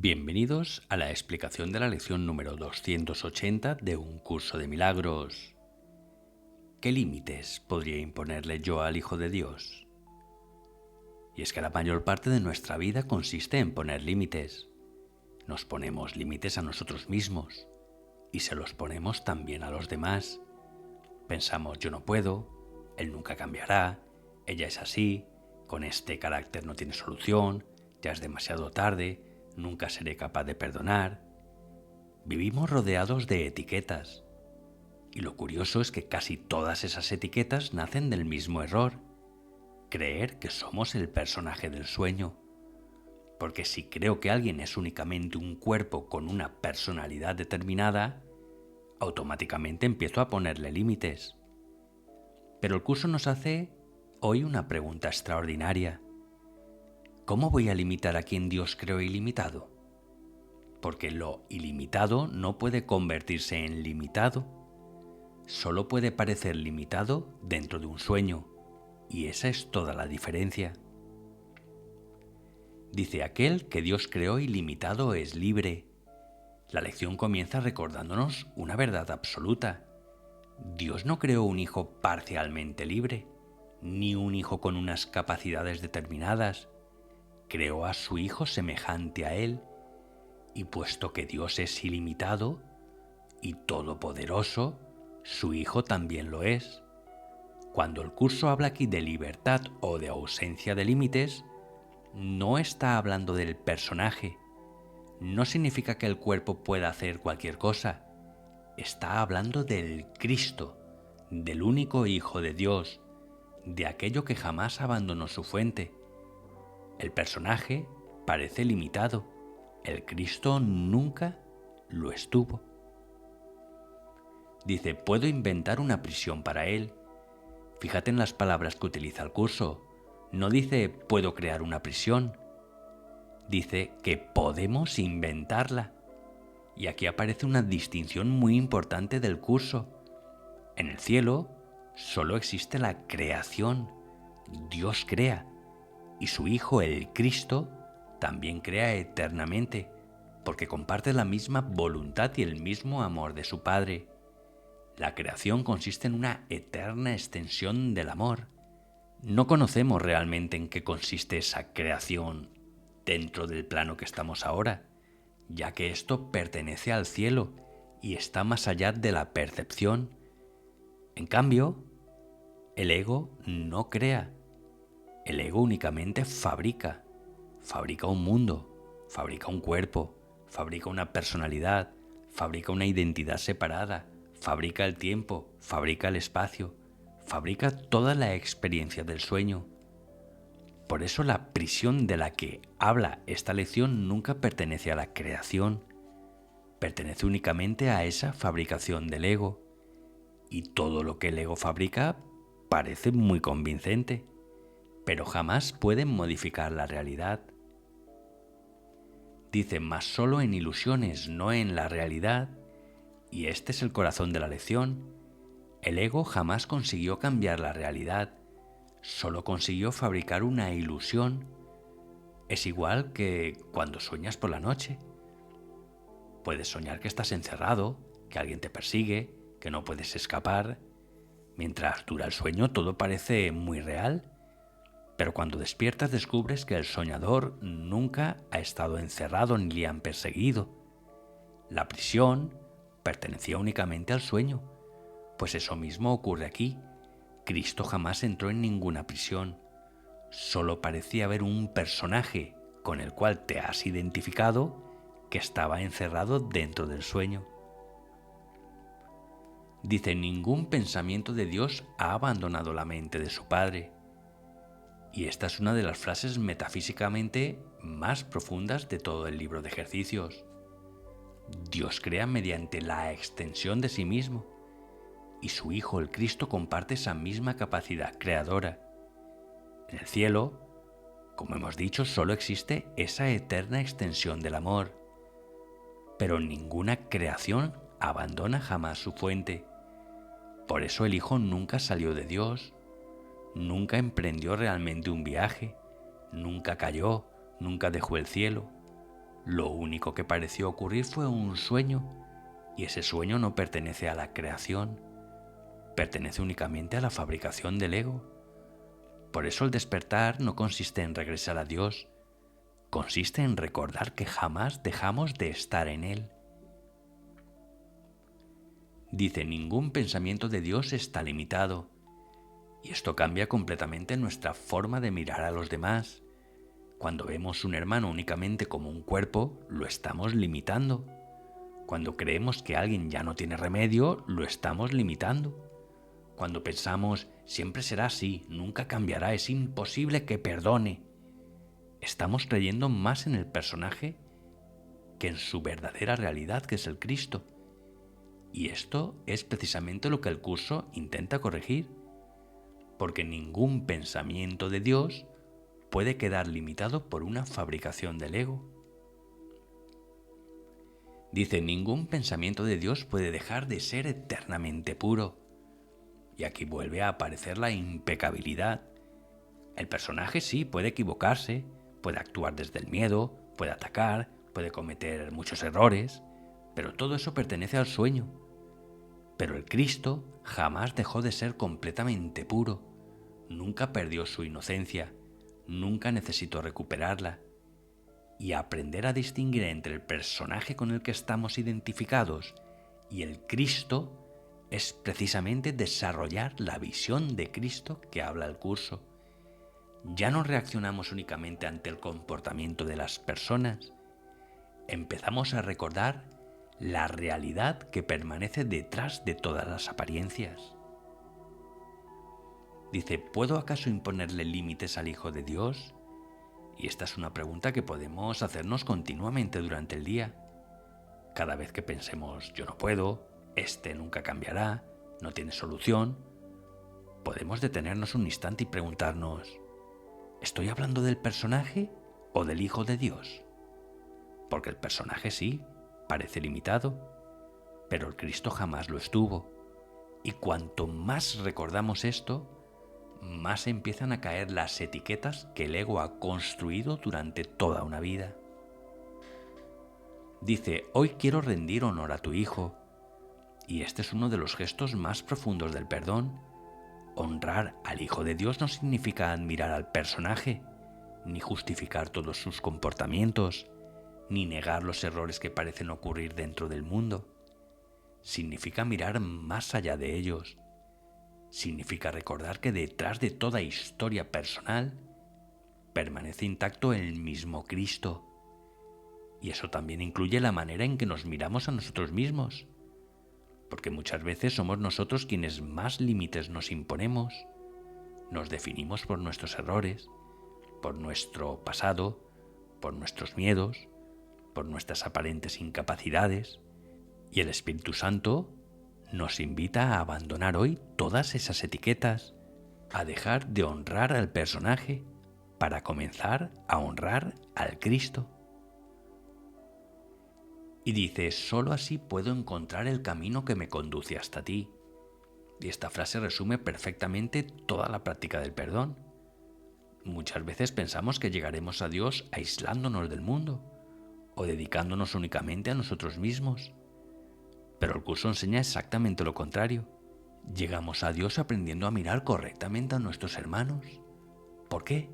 Bienvenidos a la explicación de la lección número 280 de Un Curso de Milagros. ¿Qué límites podría imponerle yo al Hijo de Dios? Y es que la mayor parte de nuestra vida consiste en poner límites. Nos ponemos límites a nosotros mismos y se los ponemos también a los demás. Pensamos, yo no puedo, él nunca cambiará, ella es así, con este carácter no tiene solución, ya es demasiado tarde, nunca seré capaz de perdonar. Vivimos rodeados de etiquetas. Y lo curioso es que casi todas esas etiquetas nacen del mismo error: creer que somos el personaje del sueño. Porque si creo que alguien es únicamente un cuerpo con una personalidad determinada, automáticamente empiezo a ponerle límites. Pero el curso nos hace hoy una pregunta extraordinaria. ¿Cómo voy a limitar a quien Dios creó ilimitado? Porque lo ilimitado no puede convertirse en limitado. Solo puede parecer limitado dentro de un sueño, y esa es toda la diferencia. Dice: aquel que Dios creó ilimitado es libre. La lección comienza recordándonos una verdad absoluta. Dios no creó un hijo parcialmente libre, ni un hijo con unas capacidades determinadas. Creó a su hijo semejante a él, y puesto que Dios es ilimitado y todopoderoso, su hijo también lo es. Cuando el curso habla aquí de libertad o de ausencia de límites, no está hablando del personaje. No significa que el cuerpo pueda hacer cualquier cosa. Está hablando del Cristo, del único Hijo de Dios, de aquello que jamás abandonó su fuente. El personaje parece limitado. El Cristo nunca lo estuvo. Dice: puedo inventar una prisión para él. Fíjate en las palabras que utiliza el curso. No dice puedo crear una prisión. Dice que podemos inventarla. Y aquí aparece una distinción muy importante del curso. En el cielo solo existe la creación. Dios crea. Y su Hijo, el Cristo, también crea eternamente, porque comparte la misma voluntad y el mismo amor de su Padre. La creación consiste en una eterna extensión del amor. No conocemos realmente en qué consiste esa creación dentro del plano que estamos ahora, ya que esto pertenece al cielo y está más allá de la percepción. En cambio, el ego no crea. El ego únicamente fabrica un mundo, fabrica un cuerpo, fabrica una personalidad, fabrica una identidad separada, fabrica el tiempo, fabrica el espacio, fabrica toda la experiencia del sueño. Por eso la prisión de la que habla esta lección nunca pertenece a la creación, pertenece únicamente a esa fabricación del ego. Y todo lo que el ego fabrica parece muy convincente, pero jamás pueden modificar la realidad. Dice: mas solo en ilusiones, no en la realidad. Y este es el corazón de la lección. El ego jamás consiguió cambiar la realidad, solo consiguió fabricar una ilusión. Es igual que cuando sueñas por la noche. Puedes soñar que estás encerrado, que alguien te persigue, que no puedes escapar. Mientras dura el sueño todo parece muy real, pero cuando despiertas descubres que el soñador nunca ha estado encerrado ni le han perseguido. La prisión pertenecía únicamente al sueño, pues eso mismo ocurre aquí. Cristo jamás entró en ninguna prisión. Solo parecía haber un personaje con el cual te has identificado que estaba encerrado dentro del sueño. Dice: ningún pensamiento de Dios ha abandonado la mente de su Padre. Y esta es una de las frases metafísicamente más profundas de todo el libro de ejercicios. Dios crea mediante la extensión de sí mismo, y su Hijo, el Cristo, comparte esa misma capacidad creadora. En el cielo, como hemos dicho, solo existe esa eterna extensión del amor, pero ninguna creación abandona jamás su fuente. Por eso el Hijo nunca salió de Dios, nunca emprendió realmente un viaje, nunca cayó, nunca dejó el cielo. Lo único que pareció ocurrir fue un sueño, y ese sueño no pertenece a la creación, pertenece únicamente a la fabricación del ego. Por eso el despertar no consiste en regresar a Dios, consiste en recordar que jamás dejamos de estar en Él. Dice, ningún pensamiento de Dios está limitado, y esto cambia completamente nuestra forma de mirar a los demás. Cuando vemos un hermano únicamente como un cuerpo, lo estamos limitando. Cuando creemos que alguien ya no tiene remedio, lo estamos limitando. Cuando pensamos, siempre será así, nunca cambiará, es imposible que perdone, estamos creyendo más en el personaje que en su verdadera realidad, que es el Cristo. Y esto es precisamente lo que el curso intenta corregir, porque ningún pensamiento de Dios puede quedar limitado por una fabricación del ego. Dice, ningún pensamiento de Dios puede dejar de ser eternamente puro. Y aquí vuelve a aparecer la impecabilidad. El personaje sí puede equivocarse, puede actuar desde el miedo, puede atacar, puede cometer muchos errores, pero todo eso pertenece al sueño. Pero el Cristo jamás dejó de ser completamente puro, nunca perdió su inocencia, nunca necesitó recuperarla. Y aprender a distinguir entre el personaje con el que estamos identificados y el Cristo es precisamente desarrollar la visión de Cristo que habla el curso. Ya no reaccionamos únicamente ante el comportamiento de las personas, empezamos a recordar la realidad que permanece detrás de todas las apariencias. Dice, ¿puedo acaso imponerle límites al Hijo de Dios? Y esta es una pregunta que podemos hacernos continuamente durante el día. Cada vez que pensemos, yo no puedo, este nunca cambiará, no tiene solución, podemos detenernos un instante y preguntarnos, ¿estoy hablando del personaje o del Hijo de Dios? Porque el personaje sí, parece limitado, pero el Cristo jamás lo estuvo. Y cuanto más recordamos esto, más empiezan a caer las etiquetas que el ego ha construido durante toda una vida. Dice, hoy quiero rendir honor a tu Hijo. Y este es uno de los gestos más profundos del perdón. Honrar al Hijo de Dios no significa admirar al personaje, ni justificar todos sus comportamientos, ni negar los errores que parecen ocurrir dentro del mundo. Significa mirar más allá de ellos. Significa recordar que detrás de toda historia personal permanece intacto el mismo Cristo. Y eso también incluye la manera en que nos miramos a nosotros mismos. Porque muchas veces somos nosotros quienes más límites nos imponemos. Nos definimos por nuestros errores, por nuestro pasado, por nuestros miedos, por nuestras aparentes incapacidades. Y el Espíritu Santo nos invita a abandonar hoy todas esas etiquetas, a dejar de honrar al personaje para comenzar a honrar al Cristo. Y dice, solo así puedo encontrar el camino que me conduce hasta ti. Y esta frase resume perfectamente toda la práctica del perdón. Muchas veces pensamos que llegaremos a Dios aislándonos del mundo o dedicándonos únicamente a nosotros mismos. Pero el curso enseña exactamente lo contrario. Llegamos a Dios aprendiendo a mirar correctamente a nuestros hermanos. ¿Por qué?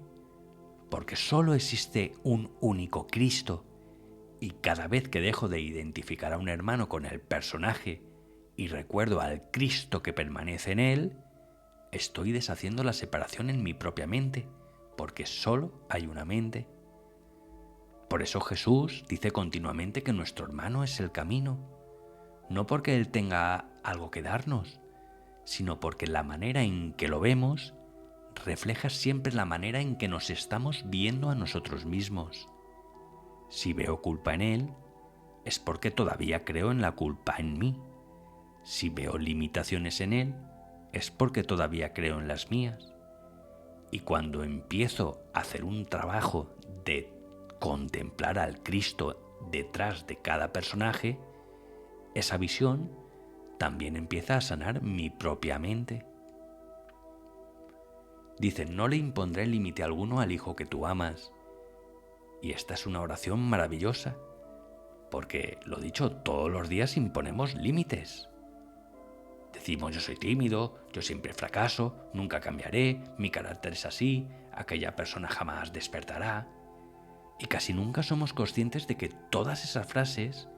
Porque solo existe un único Cristo. Y cada vez que dejo de identificar a un hermano con el personaje y recuerdo al Cristo que permanece en él, estoy deshaciendo la separación en mi propia mente, porque solo hay una mente. Por eso Jesús dice continuamente que nuestro hermano es el camino, no porque él tenga algo que darnos, sino porque la manera en que lo vemos refleja siempre la manera en que nos estamos viendo a nosotros mismos. Si veo culpa en él, es porque todavía creo en la culpa en mí. Si veo limitaciones en él, es porque todavía creo en las mías. Y cuando empiezo a hacer un trabajo de contemplar al Cristo detrás de cada personaje, esa visión también empieza a sanar mi propia mente. Dice, no le impondré límite alguno al hijo que tú amas. Y esta es una oración maravillosa, porque, lo dicho, todos los días imponemos límites. Decimos, yo soy tímido, yo siempre fracaso, nunca cambiaré, mi carácter es así, aquella persona jamás despertará. Y casi nunca somos conscientes de que todas esas frases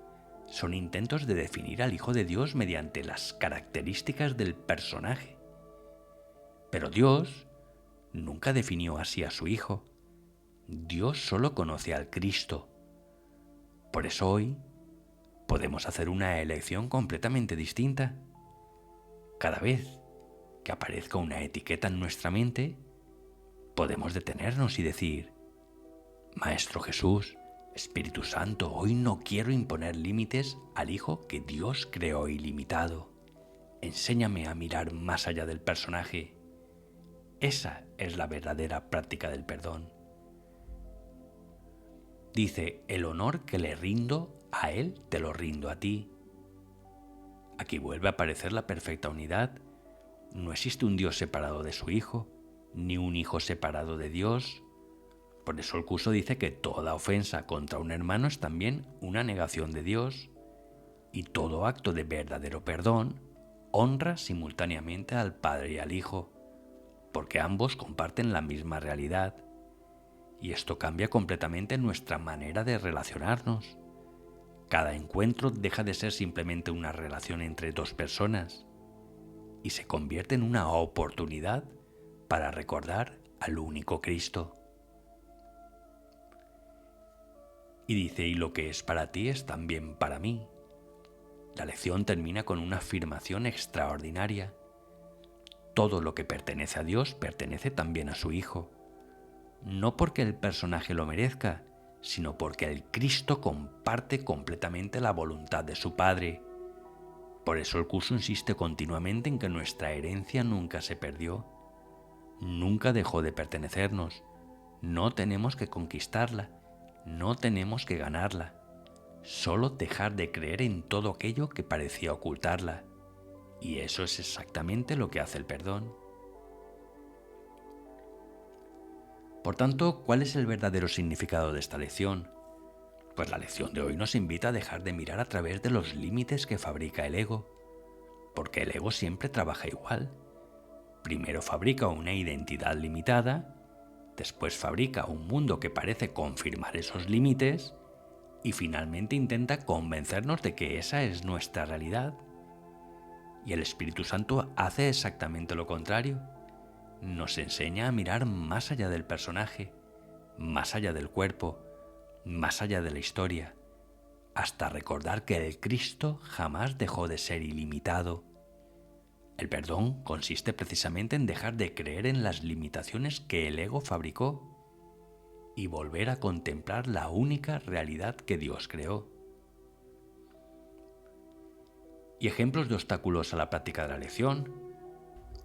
son intentos de definir al Hijo de Dios mediante las características del personaje. Pero Dios nunca definió así a su Hijo. Dios solo conoce al Cristo. Por eso hoy podemos hacer una elección completamente distinta. Cada vez que aparezca una etiqueta en nuestra mente, podemos detenernos y decir: Maestro Jesús, Espíritu Santo, hoy no quiero imponer límites al Hijo que Dios creó ilimitado. Enséñame a mirar más allá del personaje. Esa es la verdadera práctica del perdón. Dice, el honor que le rindo a Él, te lo rindo a ti. Aquí vuelve a aparecer la perfecta unidad. No existe un Dios separado de su Hijo, ni un Hijo separado de Dios. Por eso el curso dice que toda ofensa contra un hermano es también una negación de Dios, y todo acto de verdadero perdón honra simultáneamente al Padre y al Hijo, porque ambos comparten la misma realidad. Y esto cambia completamente nuestra manera de relacionarnos. Cada encuentro deja de ser simplemente una relación entre dos personas y se convierte en una oportunidad para recordar al único Cristo. Y dice, y lo que es para ti es también para mí. La lección termina con una afirmación extraordinaria. Todo lo que pertenece a Dios pertenece también a su Hijo. No porque el personaje lo merezca, sino porque el Cristo comparte completamente la voluntad de su Padre. Por eso el curso insiste continuamente en que nuestra herencia nunca se perdió, nunca dejó de pertenecernos. No tenemos que conquistarla, no tenemos que ganarla, solo dejar de creer en todo aquello que parecía ocultarla. Y eso es exactamente lo que hace el perdón. Por tanto, ¿cuál es el verdadero significado de esta lección? Pues la lección de hoy nos invita a dejar de mirar a través de los límites que fabrica el ego, porque el ego siempre trabaja igual. Primero fabrica una identidad limitada, después fabrica un mundo que parece confirmar esos límites y finalmente intenta convencernos de que esa es nuestra realidad. Y el Espíritu Santo hace exactamente lo contrario. Nos enseña a mirar más allá del personaje, más allá del cuerpo, más allá de la historia, hasta recordar que el Cristo jamás dejó de ser ilimitado. El perdón consiste precisamente en dejar de creer en las limitaciones que el ego fabricó y volver a contemplar la única realidad que Dios creó. Y ejemplos de obstáculos a la práctica de la lección: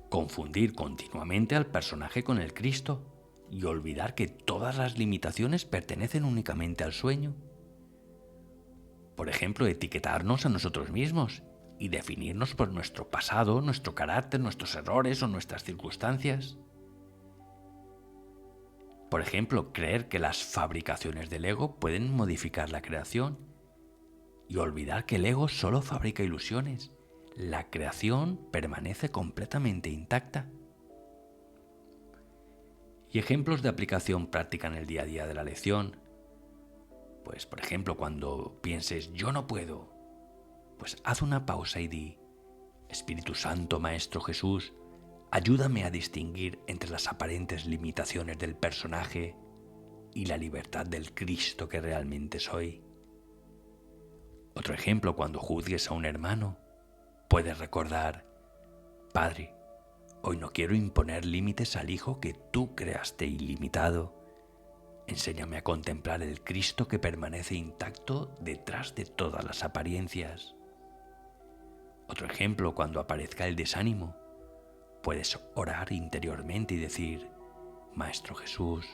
confundir continuamente al personaje con el Cristo y olvidar que todas las limitaciones pertenecen únicamente al sueño. Por ejemplo, etiquetarnos a nosotros mismos y definirnos por nuestro pasado, nuestro carácter, nuestros errores o nuestras circunstancias. Por ejemplo, creer que las fabricaciones del ego pueden modificar la creación y olvidar que el ego solo fabrica ilusiones. La creación permanece completamente intacta. Y ejemplos de aplicación práctica en el día a día de la lección. Pues, por ejemplo, cuando pienses, yo no puedo, pues haz una pausa y di, Espíritu Santo, Maestro Jesús, ayúdame a distinguir entre las aparentes limitaciones del personaje y la libertad del Cristo que realmente soy. Otro ejemplo, cuando juzgues a un hermano, puedes recordar, Padre, hoy no quiero imponer límites al Hijo que tú creaste ilimitado. Enséñame a contemplar el Cristo que permanece intacto detrás de todas las apariencias. Otro ejemplo, cuando aparezca el desánimo, puedes orar interiormente y decir, Maestro Jesús,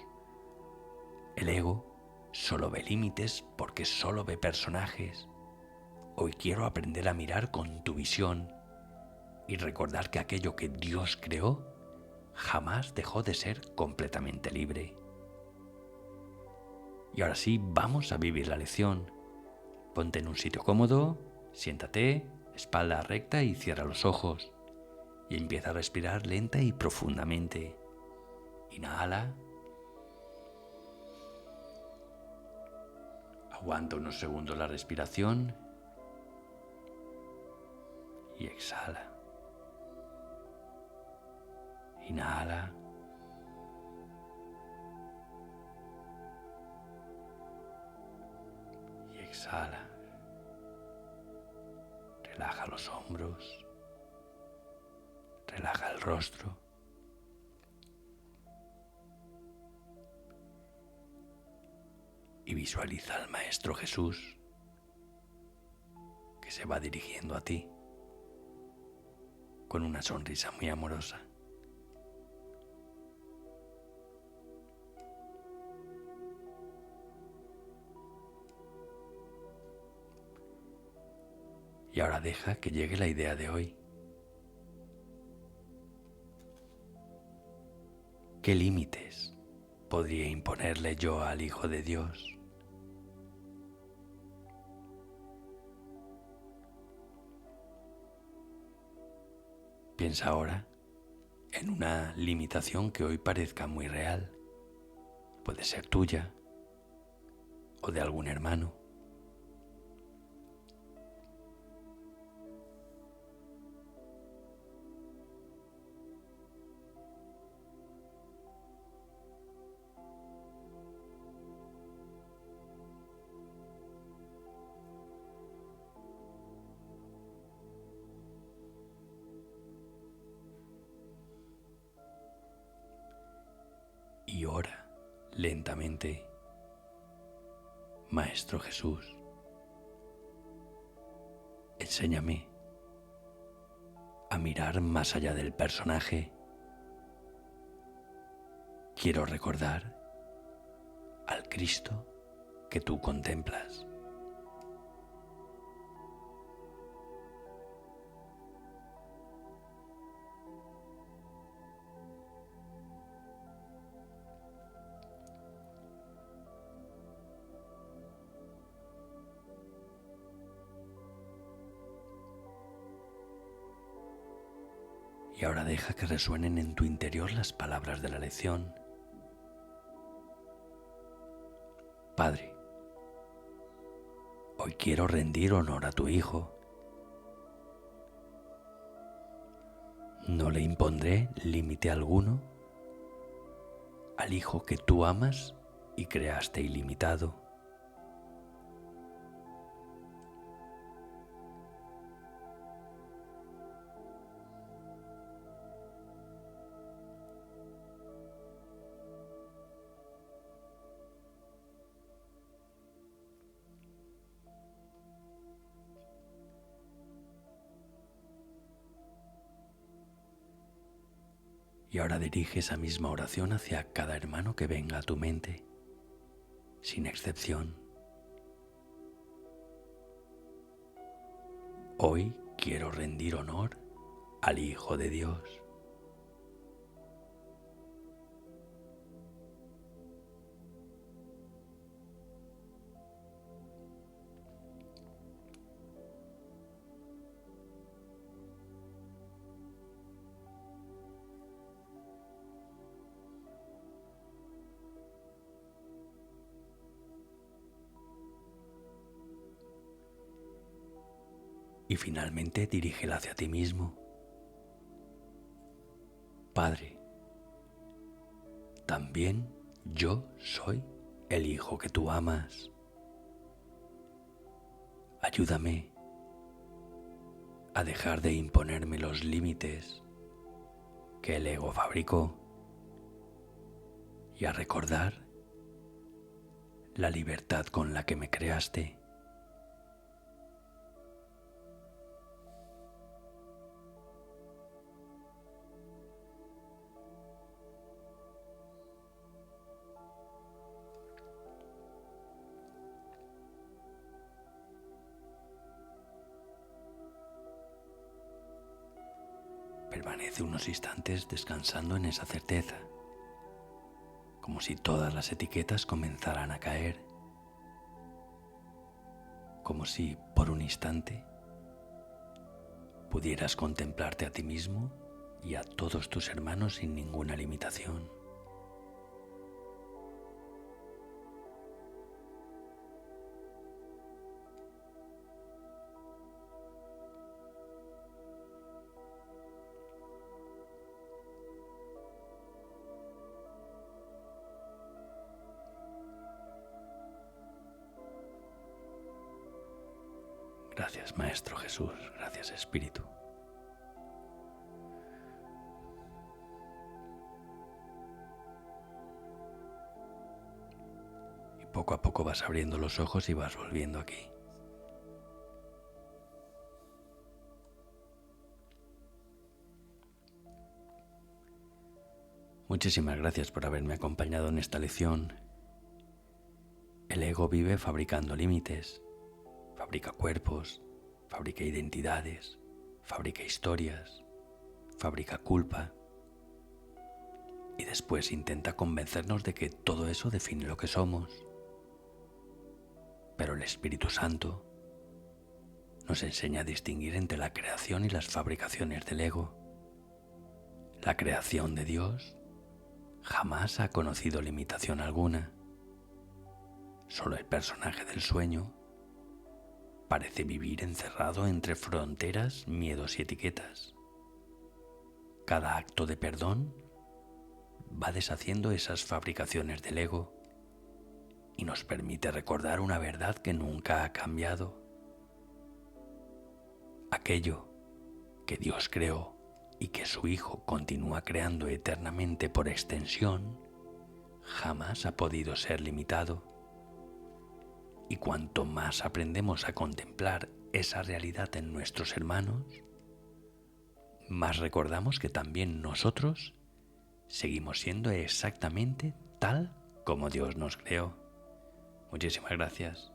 el ego solo ve límites porque solo ve personajes. Hoy quiero aprender a mirar con tu visión y recordar que aquello que Dios creó jamás dejó de ser completamente libre. Y ahora sí, vamos a vivir la lección. Ponte en un sitio cómodo, siéntate, espalda recta y cierra los ojos. Y empieza a respirar lenta y profundamente. Inhala. Aguanta unos segundos la respiración. Y exhala. Inhala. Y exhala. Relaja los hombros. Relaja el rostro. Y visualiza al Maestro Jesús que se va dirigiendo a ti con una sonrisa muy amorosa. Y ahora deja que llegue la idea de hoy. ¿Qué límites podría imponerle yo al Hijo de Dios? Piensa ahora en una limitación que hoy parezca muy real. Puede ser tuya o de algún hermano. Y ora lentamente: Maestro Jesús, enséñame a mirar más allá del personaje. Quiero recordar al Cristo que tú contemplas. Y ahora deja que resuenen en tu interior las palabras de la lección. Padre, hoy quiero rendir honor a tu Hijo. No le impondré límite alguno al Hijo que tú amas y creaste ilimitado. Y ahora dirige esa misma oración hacia cada hermano que venga a tu mente, sin excepción. Hoy quiero rendir honor al Hijo de Dios. Y finalmente dirígela hacia ti mismo. Padre, también yo soy el Hijo que tú amas. Ayúdame a dejar de imponerme los límites que el ego fabricó y a recordar la libertad con la que me creaste. Permanece unos instantes descansando en esa certeza como si todas las etiquetas comenzaran a caer, como si por un instante pudieras contemplarte a ti mismo y a todos tus hermanos sin ninguna limitación. Gracias, Maestro Jesús. Gracias, Espíritu. Y poco a poco vas abriendo los ojos y vas volviendo aquí. Muchísimas gracias por haberme acompañado en esta lección. El ego vive fabricando límites. Fabrica cuerpos, fabrica identidades, fabrica historias, fabrica culpa y después intenta convencernos de que todo eso define lo que somos. Pero el Espíritu Santo nos enseña a distinguir entre la creación y las fabricaciones del ego. La creación de Dios jamás ha conocido limitación alguna. Solo el personaje del sueño parece vivir encerrado entre fronteras, miedos y etiquetas. Cada acto de perdón va deshaciendo esas fabricaciones del ego y nos permite recordar una verdad que nunca ha cambiado. Aquello que Dios creó y que su Hijo continúa creando eternamente por extensión, jamás ha podido ser limitado. Y cuanto más aprendemos a contemplar esa realidad en nuestros hermanos, más recordamos que también nosotros seguimos siendo exactamente tal como Dios nos creó. Muchísimas gracias.